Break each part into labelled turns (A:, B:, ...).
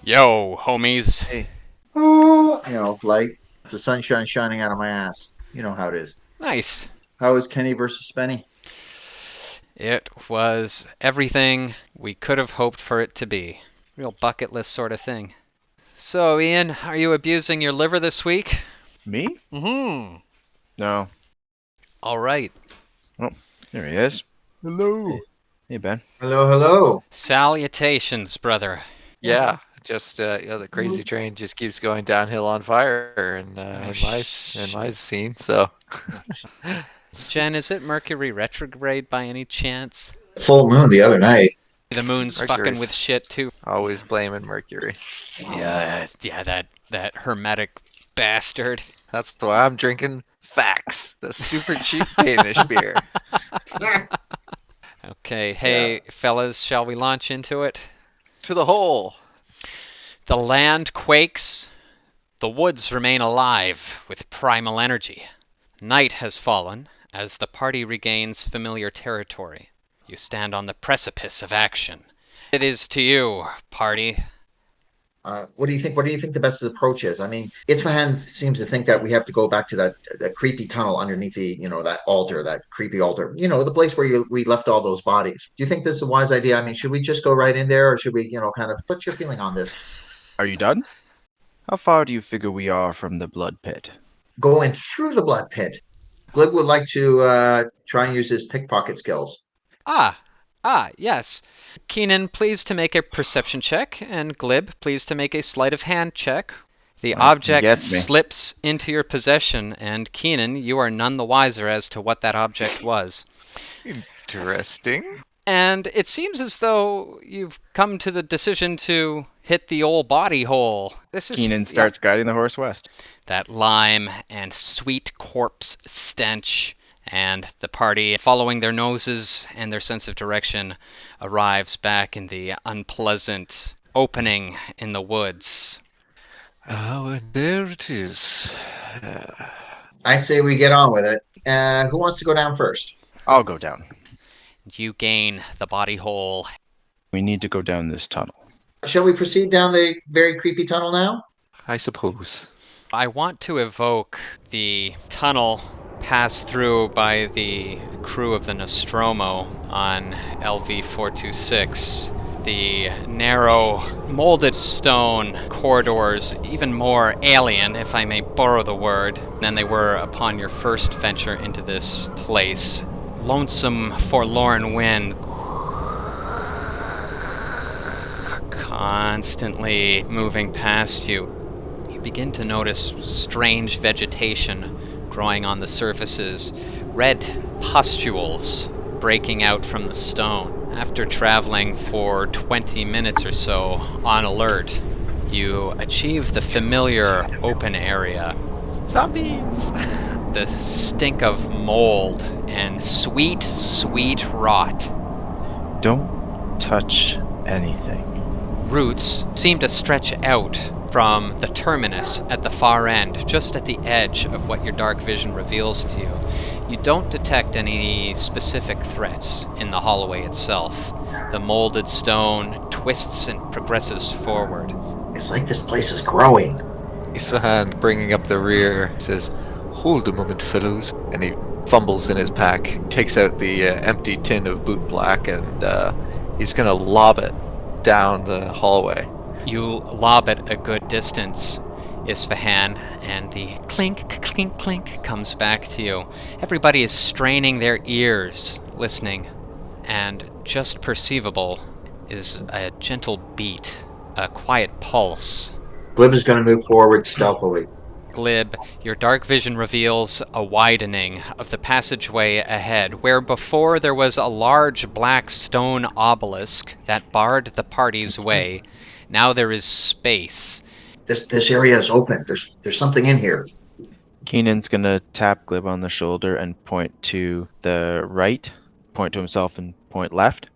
A: Yo, homies.
B: Hey. Oh, like the sunshine shining out of my ass. You know how it is.
A: Nice.
B: How is Kenny versus Spenny?
A: It was everything we could have hoped for it to be. Real bucket list sort of thing. So, Ian, are you abusing your liver this week?
C: Me?
A: Mm-hmm.
C: No.
A: All right.
C: Oh, there he is.
D: Hello.
C: Hey, Ben.
B: Hello, hello.
A: Salutations, brother.
D: Yeah, just the crazy train just keeps going downhill on fire in my scene. So
A: Jen, is it Mercury retrograde by any chance?
B: Full moon the other night.
A: The moon's fucking with
D: Mercury's
A: shit too.
D: always blaming Mercury.
A: Yeah, that hermetic bastard.
D: That's why I'm drinking Fax, the super cheap Danish beer.
A: Okay, hey, fellas, shall we launch into it?
D: To the hole.
A: The land quakes, the woods remain alive with primal energy. Night has fallen as the party regains familiar territory. You stand on the precipice of action. It is to you, party.
B: What do you think? What do you think the best approach is? I mean, Isfahan seems to think that we have to go back to that creepy tunnel underneath that altar, that creepy altar. The place where we left all those bodies. Do you think this is a wise idea? I mean, should we just go right in there, or should we, kind of? What's your feeling on this?
C: Are you done? How far do you figure we are from the blood pit?
B: Going through the blood pit. Glib would like to try and use his pickpocket skills.
A: Ah, yes. Keenan, please to make a perception check, and Glib, please to make a sleight of hand check. The object
C: gets me.
A: slips into your possession, and Keenan, you are none the wiser as to what that object was.
D: Interesting.
A: And it seems as though you've come to the decision to hit the old body hole. This is
C: Keenan starts guiding the horse west.
A: that lime and sweet corpse stench, and the party, following their noses and their sense of direction, arrives back in the unpleasant opening in the woods.
D: Oh, and there it is.
B: I say we get on with it. Who wants to go down first?
C: I'll go down.
A: You gain the body hole.
C: We need to go down this tunnel.
B: Shall we proceed down the very creepy tunnel now?
D: I suppose.
A: I want to evoke the tunnel passed through by the crew of the Nostromo on LV-426. The narrow, molded stone corridors, even more alien, if I may borrow the word, than they were upon your first venture into this place. Lonesome, forlorn wind constantly moving past you. You begin to notice strange vegetation growing on the surfaces, red pustules breaking out from the stone. After traveling for 20 minutes or so on alert, you achieve the familiar open area.
D: Zombies!
A: The stink of mold and sweet, sweet rot.
C: Don't touch anything.
A: Roots seem to stretch out from the terminus at the far end, just at the edge of what your dark vision reveals to you. You don't detect any specific threats in the hallway itself. The molded stone twists and progresses forward.
B: It's like this place is growing.
D: Isfahan, bringing up the rear, says, "Hold a moment, fellows," and he fumbles in his pack, takes out the empty tin of boot black, and he's gonna lob it down the hallway.
A: You lob it a good distance, Isfahan, and the clink, clink, clink comes back to you. Everybody is straining their ears, listening, and just perceivable is a gentle beat, a quiet pulse.
B: Glib is going to move forward stealthily.
A: Glib, your dark vision reveals a widening of the passageway ahead, where before there was a large black stone obelisk that barred the party's way. Now there is space.
B: This area is open. There's something in here.
C: Keenan's gonna tap Glib on the shoulder and point to the right, point to himself and point left.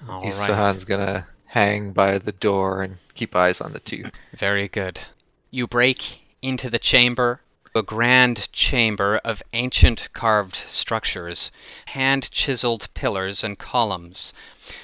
A: All right.
D: Isfahan's gonna hang by the door and keep eyes on the two.
A: Very good. You break into the chamber, a grand chamber of ancient carved structures, hand-chiseled pillars and columns.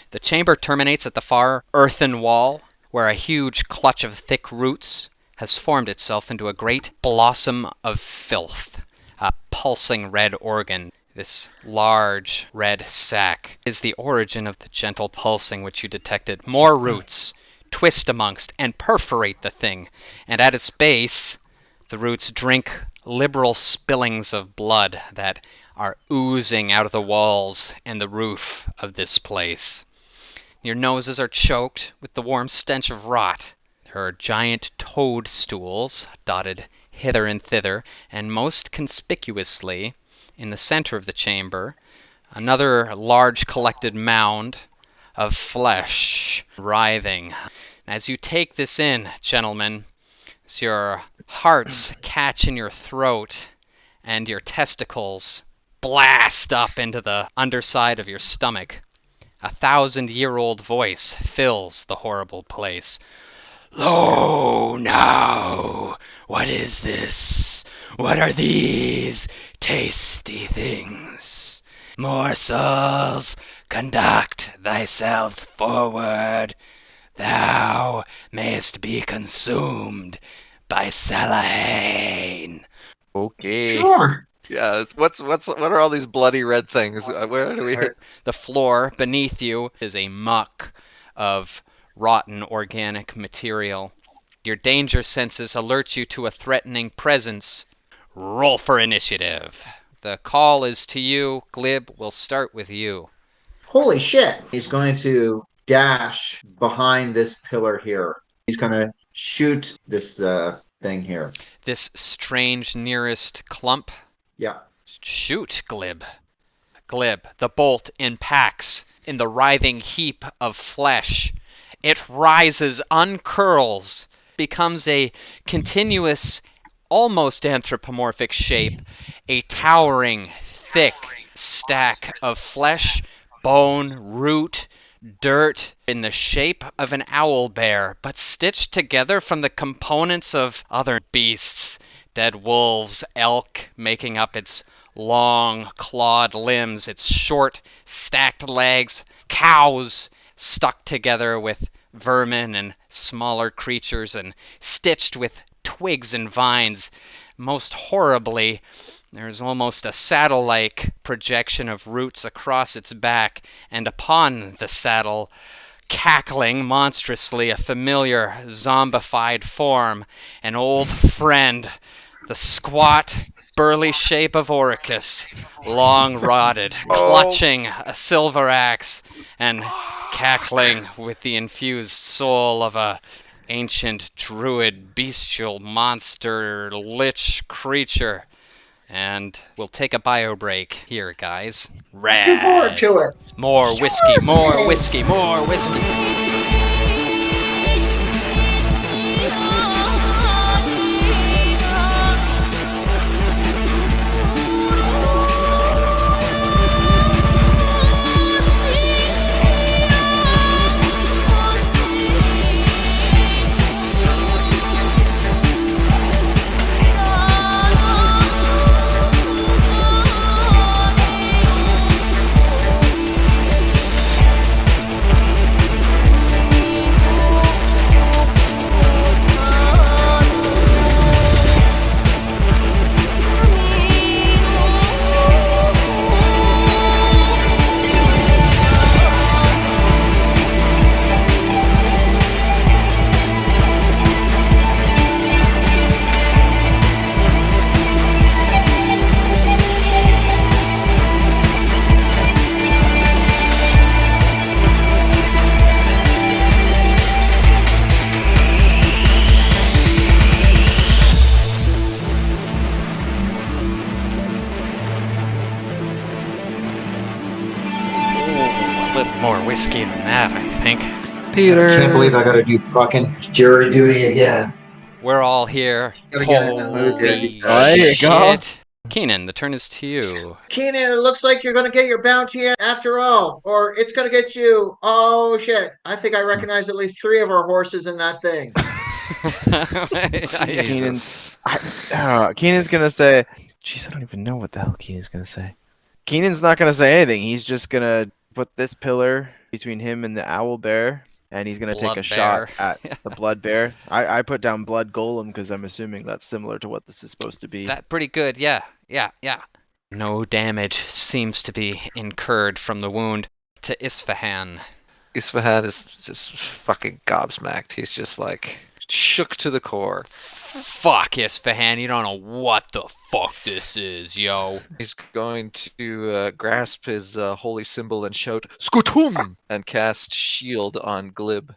A: The chamber terminates at the far earthen wall, where a huge clutch of thick roots has formed itself into a great blossom of filth, a pulsing red organ. This large red sac is the origin of the gentle pulsing which you detected. More roots twist amongst and perforate the thing, and at its base, the roots drink liberal spillings of blood that are oozing out of the walls and the roof of this place. Your noses are choked with the warm stench of rot. There are giant toadstools dotted hither and thither, and most conspicuously, in the center of the chamber, another large collected mound of flesh writhing. As you take this in, gentlemen, as your hearts catch in your throat and your testicles blast up into the underside of your stomach, a 1,000-year-old voice fills the horrible place. Lo, now, what is this? What are these tasty things? Morsels, conduct thyself forward. Thou mayst be consumed by Salahane.
C: Okay.
B: Sure.
D: Yeah, what are all these bloody red things? Where do we hit?
A: The floor beneath you is a muck of rotten organic material. Your danger senses alert you to a threatening presence. Roll for initiative. The call is to you. Glib, we'll start with you.
B: Holy shit. He's going to dash behind this pillar here. He's going to shoot this thing here.
A: This strange nearest clump.
B: Yeah.
A: Shoot, Glib. Glib, the bolt impacts in the writhing heap of flesh. It rises, uncurls, becomes a continuous, almost anthropomorphic shape, a towering, thick stack of flesh, bone, root, dirt in the shape of an owl bear, but stitched together from the components of other beasts. Dead wolves, elk making up its long, clawed limbs, its short, stacked legs, cows stuck together with vermin and smaller creatures and stitched with twigs and vines. Most horribly, there's almost a saddle-like projection of roots across its back, and upon the saddle, cackling monstrously, a familiar zombified form, an old friend, the squat, burly shape of Oricus, long-rotted, clutching a silver axe, and cackling with the infused soul of a ancient druid bestial monster lich creature. And we'll take a bio break here, guys.
B: Looking forward
A: Rad.
B: to it.
A: More whiskey, more whiskey, more whiskey. More whiskey than that, I think.
D: Peter.
B: I can't believe I got to do fucking jury duty again.
A: We're all here.
B: Gotta get in the mood there.
A: Holy
C: There you go.
A: shit. Keenan, the turn is to you.
B: Keenan, it looks like you're going to get your bounty after all, or it's going to get you. Oh, shit. I think I recognize at least 3 of our horses in that thing.
D: Jesus.
C: Keenan's gonna say, "Jeez, I don't even know what the hell Keenan's gonna say." Keenan's not gonna say anything. He's just gonna put this pillar between him and the owl bear, and he's going to take a
A: Blood
C: shot
A: bear.
C: at the blood bear. I put down blood golem because I'm assuming that's similar to what this is supposed to be.
A: That pretty good, yeah. No damage seems to be incurred from the wound to Isfahan.
D: Isfahan is just fucking gobsmacked. He's just like shook to the core.
A: Fuck, Isfahan, you don't know what the fuck this is, yo.
D: He's going to grasp his holy symbol and shout, Skutum! And cast shield on Glib.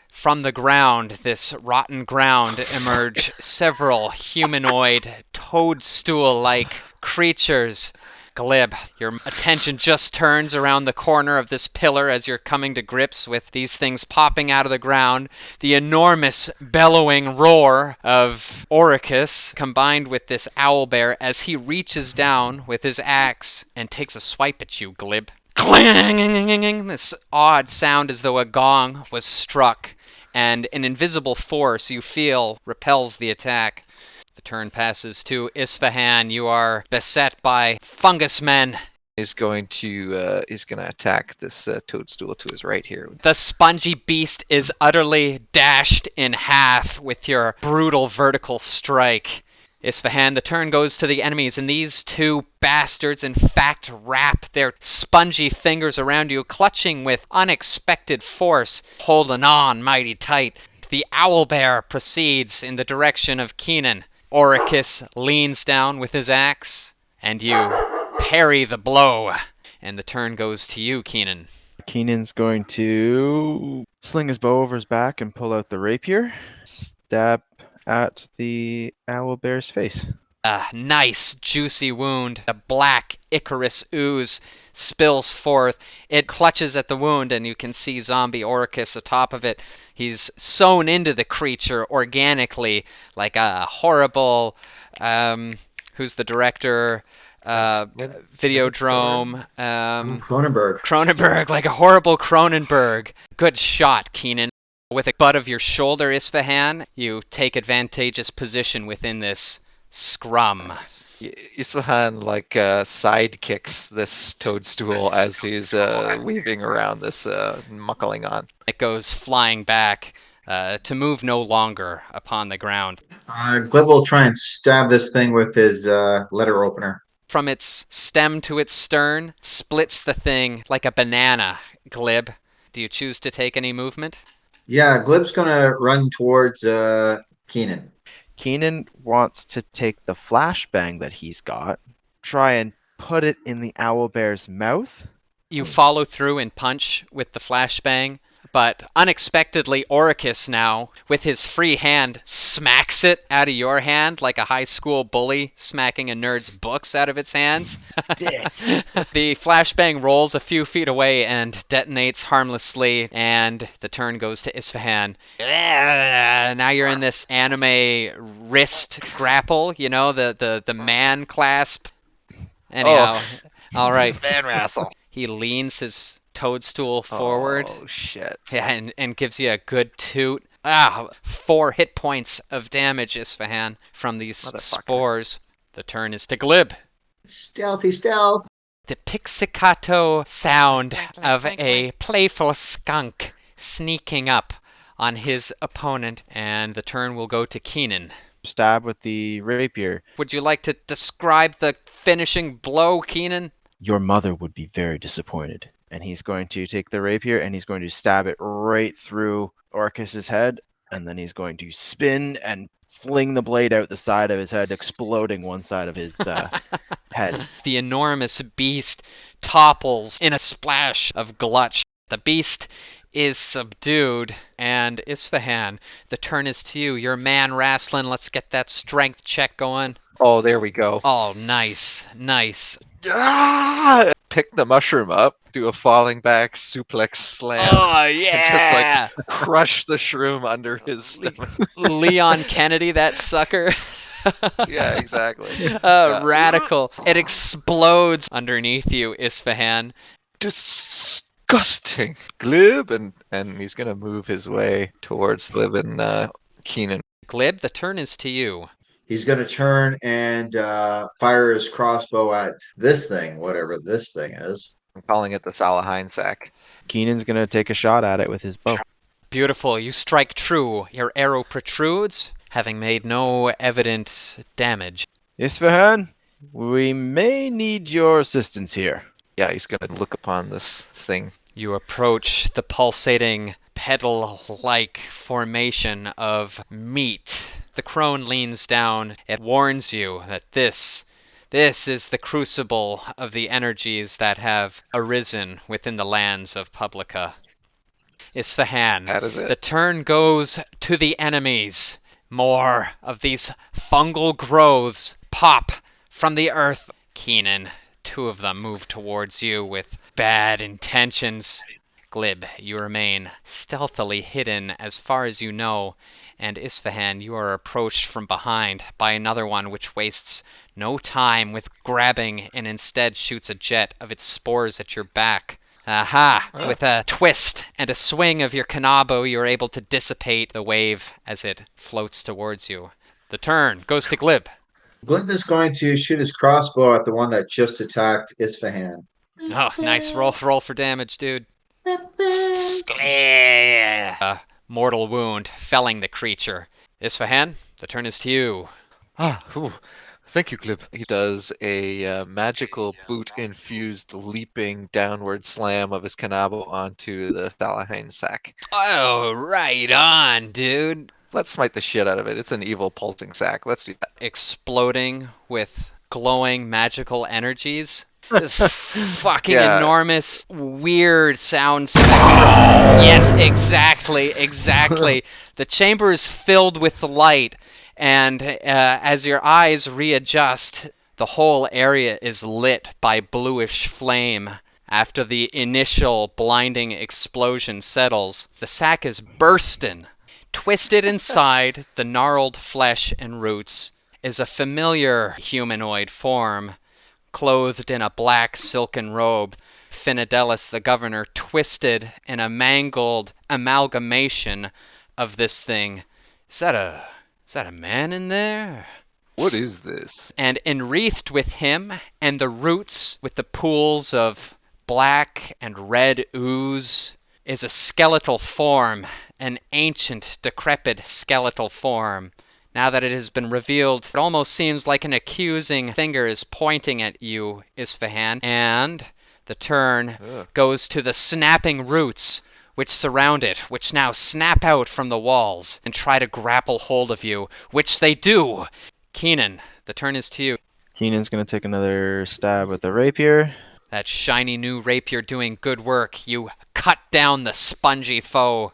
A: From the ground, this rotten ground, emerge several humanoid, toadstool-like creatures. Glib, your attention just turns around the corner of this pillar as you're coming to grips with these things popping out of the ground. The enormous bellowing roar of Oricus combined with this owlbear as he reaches down with his axe and takes a swipe at you, Glib. Clang! This odd sound as though a gong was struck, and an invisible force you feel repels the attack. The turn passes to Isfahan. You are beset by fungus men.
D: He's going to attack this toadstool to his right here.
A: The spongy beast is utterly dashed in half with your brutal vertical strike. Isfahan, the turn goes to the enemies, and these two bastards in fact wrap their spongy fingers around you, clutching with unexpected force, holding on mighty tight. The owlbear proceeds in the direction of Keenan. Oricus leans down with his axe, and you parry the blow. And the turn goes to you, Keenan.
C: Keenan's going to sling his bow over his back and pull out the rapier. Stab at the owlbear's face.
A: A nice, juicy wound. A black Icarus ooze spills forth. It clutches at the wound, and you can see zombie Oricus atop of it. He's sewn into the creature organically, like a horrible, who's the director? Videodrome. Cronenberg, like a horrible Cronenberg. Good shot, Keenan. With the butt of your shoulder, Isfahan, you take advantageous position within this scrum.
D: Isfahan sidekicks this toadstool as he's weaving around this muckling on.
A: It goes flying back to move no longer upon the ground.
B: Glib will try and stab this thing with his letter opener.
A: From its stem to its stern, splits the thing like a banana, Glib. Do you choose to take any movement?
B: Yeah, Glib's gonna run towards Keenan.
C: Keenan wants to take the flashbang that he's got, try and put it in the owlbear's mouth.
A: You follow through and punch with the flashbang, but unexpectedly Oricus now, with his free hand, smacks it out of your hand like a high school bully smacking a nerd's books out of its hands.
C: Dick.
A: The flashbang rolls a few feet away and detonates harmlessly, and the turn goes to Isfahan. Now you're in this anime wrist grapple, you know, the man clasp. Anyhow, all right.
D: Man wrestle.
A: He leans his toadstool forward.
D: Oh, shit.
A: Yeah, and gives you a good toot. 4 hit points of damage, Isfahan, from these spores. The turn is to Glib.
B: Stealthy stealth.
A: The pizzicato sound of a playful skunk sneaking up on his opponent, and the turn will go to Keenan.
C: Stab with the rapier.
A: Would you like to describe the finishing blow, Keenan?
C: Your mother would be very disappointed. And he's going to take the rapier and he's going to stab it right through Orcus's head, and then he's going to spin and fling the blade out the side of his head, exploding one side of his head.
A: The enormous beast topples in a splash of glutch. The beast is subdued, and Isfahan, the turn is to you. You're man wrestling. Let's get that strength check going.
D: Oh, there we go.
A: Oh, nice.
D: Pick the mushroom up, do a falling back suplex slam.
A: Oh,
D: And
A: yeah!
D: just crush the shroom under his stomach.
A: Leon Kennedy, that sucker.
D: Yeah, exactly.
A: Radical. It explodes underneath you, Isfahan.
D: Disgusting. Glib, and he's gonna move his way towards Glib and Keenan.
A: Glib, the turn is to you.
B: He's going to turn and fire his crossbow at this thing, whatever this thing is.
D: I'm calling it the Salahine sack.
C: Keenan's going to take a shot at it with his bow.
A: Beautiful. You strike true. Your arrow protrudes, having made no evident damage.
C: Isfahan, we may need your assistance here.
D: Yeah, he's gonna look upon this thing.
A: You approach the pulsating, petal-like formation of meat. The crone leans down. It warns you that this is the crucible of the energies that have arisen within the lands of Publica. Isfahan,
D: That is it.
A: the turn goes to the enemies. More of these fungal growths pop from the earth. Keenan, two of them move towards you with bad intentions. Glib, you remain stealthily hidden as far as you know, and Isfahan, you are approached from behind by another one which wastes no time with grabbing and instead shoots a jet of its spores at your back. Aha! With a twist and a swing of your kanabo, you're able to dissipate the wave as it floats towards you. The turn goes to Glib.
B: Glib is going to shoot his crossbow at the one that just attacked Isfahan.
A: Oh, nice roll for damage, dude. A mortal wound, felling the creature. Isfahan, the turn is to you.
D: Thank you, Glib. He does a magical boot-infused leaping downward slam of his kanabo onto the Thalahine sack.
A: Oh, right on, dude.
D: Let's smite the shit out of it. It's an evil pulsing sack. Let's do that.
A: Exploding with glowing magical energies. This fucking
D: Yeah.
A: enormous, weird sound spectrum. Yes, exactly. The chamber is filled with light, and as your eyes readjust, the whole area is lit by bluish flame. After the initial blinding explosion settles, the sack is bursting. Twisted inside the gnarled flesh and roots is a familiar humanoid form, clothed in a black silken robe. Finedelis, the governor, twisted in a mangled amalgamation of this thing. Is that a man in there?
D: What is this?
A: And enwreathed with him and the roots with the pools of black and red ooze is a skeletal form, an ancient, decrepit skeletal form. Now that it has been revealed, it almost seems like an accusing finger is pointing at you, Isfahan, and the turn goes to the snapping roots which surround it, which now snap out from the walls and try to grapple hold of you, which they do. Keenan, the turn is to you.
C: Keenan's going to take another stab with the rapier.
A: That shiny new rapier doing good work. You cut down the spongy foe.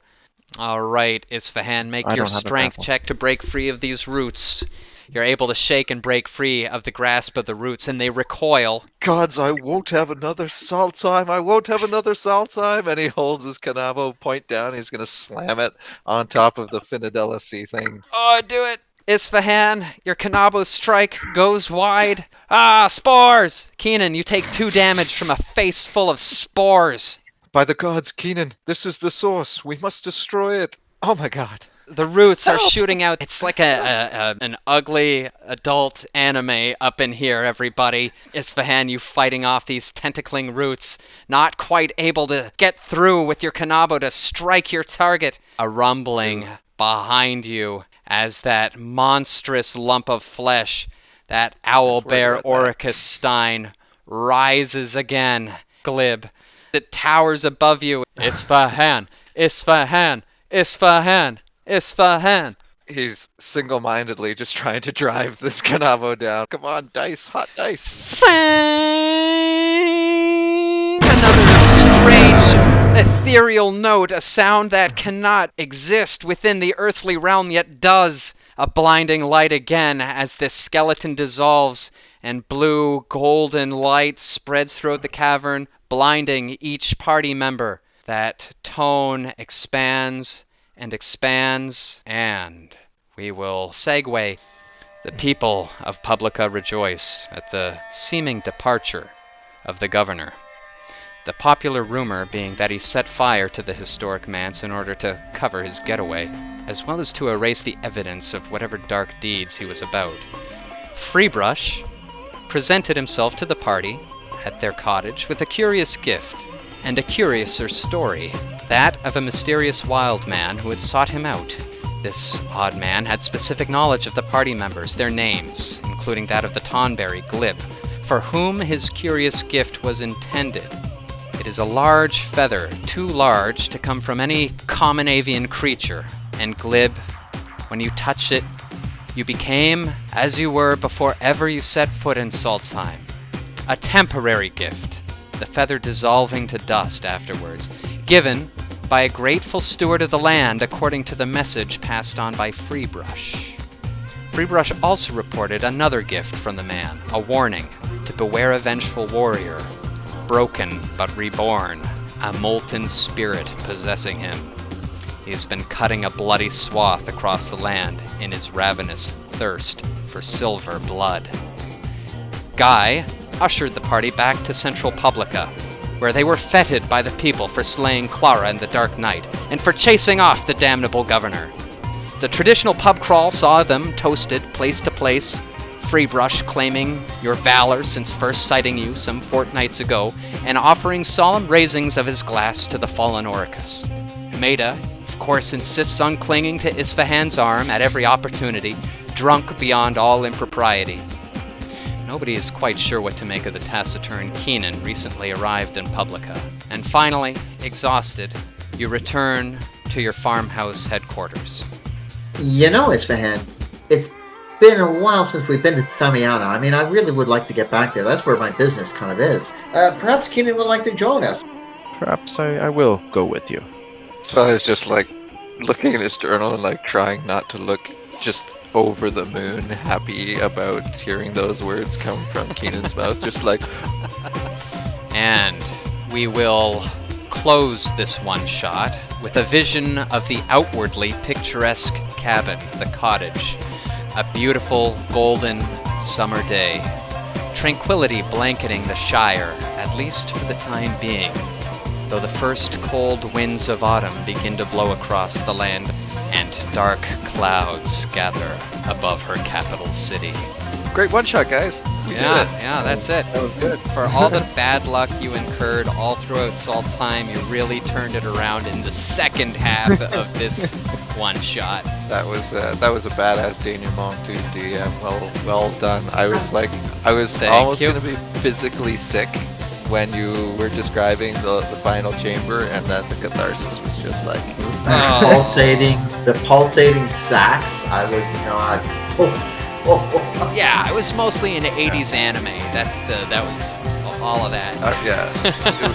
A: All right, Isfahan, make
C: I
A: your
C: don't have a
A: strength
C: grapple.
A: check to break free of these roots. You're able to shake and break free of the grasp of the roots, and they recoil.
D: Gods, I won't have another salt time. I won't have another salt time. And he holds his kanabo point down. He's going to slam it on top of the Finedelis thing.
A: Oh, do it! Isfahan, your Kanabo strike goes wide. Ah, spores! Keenan, you take 2 damage from a face full of spores.
D: By the gods, Keenan, this is the source. We must destroy it. Oh my god.
A: The roots are shooting out. It's like an ugly adult anime up in here, everybody. Isfahan, you fighting off these tentacling roots, not quite able to get through with your Kanabo to strike your target. A rumbling behind you as that monstrous lump of flesh, that owlbear Oricus Stein, rises again. Glib. It towers above you. Isfahan, Isfahan, Isfahan, Isfahan.
D: He's single-mindedly just trying to drive this kanabo down. Come on, dice, hot dice.
A: Another strange, ethereal note, a sound that cannot exist within the earthly realm yet does. A blinding light again as this skeleton dissolves, and blue, golden light spreads throughout the cavern, blinding each party member. That tone expands and expands, and we will segue. The people of Publica rejoice at the seeming departure of the governor. The popular rumor being that he set fire to the historic manse in order to cover his getaway, as well as to erase the evidence of whatever dark deeds he was about. Freebrush presented himself to the party at their cottage with a curious gift, and a curiouser story, that of a mysterious wild man who had sought him out. This odd man had specific knowledge of the party members, their names, including that of the Tonberry Glib, for whom his curious gift was intended. It is a large feather, too large to come from any common avian creature, and Glib, when you touch it, you became as you were before ever you set foot in Saltzheim. A temporary gift, the feather dissolving to dust afterwards, given by a grateful steward of the land according to the message passed on by Freebrush. Freebrush also reported another gift from the man, a warning to beware a vengeful warrior, broken but reborn, a molten spirit possessing him. He has been cutting a bloody swath across the land in his ravenous thirst for silver blood. Guy ushered the party back to Central Publica, where they were feted by the people for slaying Clara and the Dark Knight, and for chasing off the damnable governor. The traditional pub crawl saw them toasted place to place, Freebrush claiming your valor since first sighting you some fortnights ago, and offering solemn raisings of his glass to the fallen Oricus. Maida, of course, insists on clinging to Isfahan's arm at every opportunity, drunk beyond all impropriety. Nobody is quite sure what to make of the taciturn Keenan recently arrived in Publica. And finally, exhausted, you return to your farmhouse headquarters.
B: You know, Isfahan, it's been a while since we've been to Thamiana. I mean, I really would like to get back there. That's where my business kind of is. Perhaps Keenan would like to join us.
C: Perhaps I will go with you.
D: So I was just like looking at his journal and like trying not to look just over the moon happy about hearing those words come from Keenan's mouth. Just like...
A: And we will close this one shot with a vision of the outwardly picturesque cabin, the cottage. A beautiful golden summer day. Tranquility blanketing the Shire, at least for the time being, though the first cold winds of autumn begin to blow across the land and dark clouds gather above her capital city.
D: Great one shot, guys. We did it.
A: Yeah, that's it.
B: That was good.
A: For all the bad luck you incurred all throughout Saltzheim, you really turned it around in the second half of this one shot.
D: That was a badass denouement too, DM. Well done. I was almost
A: you.
D: gonna be physically sick when you were describing the final chamber, and then the catharsis was just like
B: The pulsating sax. I was not.
A: Yeah, it was mostly an 80s anime. That was all of that.
D: Yeah.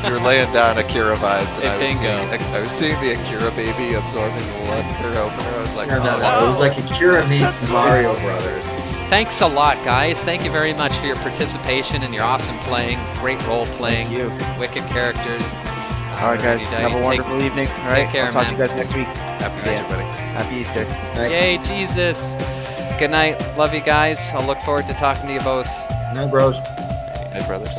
D: You're laying down Akira vibes. And
A: Bingo.
D: I was seeing the Akira baby absorbing her opener. I was like,
B: No. It was like Akira meets Mario Brothers.
A: Thanks a lot, guys. Thank you very much for your participation and your awesome playing. Great role playing.
C: Thank you.
A: Wicked characters.
C: All right, guys. Have a wonderful evening. All right,
A: take care,
C: I'll talk
A: man.
C: to you guys next week.
D: Happy
C: Yeah.
D: Easter, buddy.
C: Happy Easter.
B: Right.
A: Yay, Jesus. Good night. Love you guys. I'll look forward to talking to you both.
B: No, bros.
D: Hey, brothers.